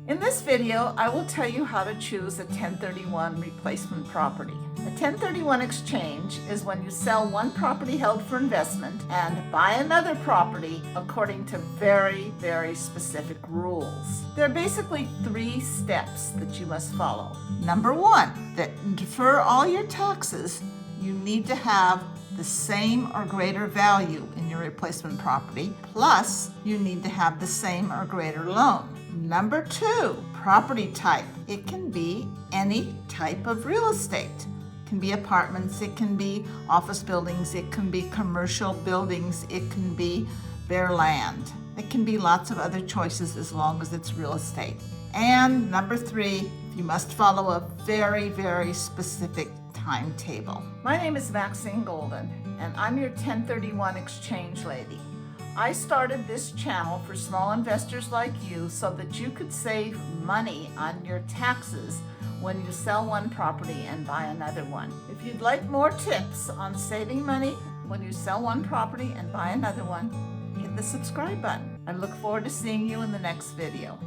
In this video, I will tell you how to choose a 1031 replacement property. A 1031 exchange is when you sell one property held for investment and buy another property according to very, very specific rules. There are basically 3 steps that you must follow. Number 1, that for all your taxes, you need to have the same or greater value in your replacement property, plus you need to have the same or greater loan. Number 2, property type. It can be any type of real estate. It can be apartments, it can be office buildings, it can be commercial buildings, it can be bare land. It can be lots of other choices as long as it's real estate. And number 3, you must follow a very, very specific timetable. My name is Maxine Golden, and I'm your 1031 exchange lady. I started this channel for small investors like you so that you could save money on your taxes when you sell one property and buy another one. If you'd like more tips on saving money when you sell one property and buy another one, hit the subscribe button. I look forward to seeing you in the next video.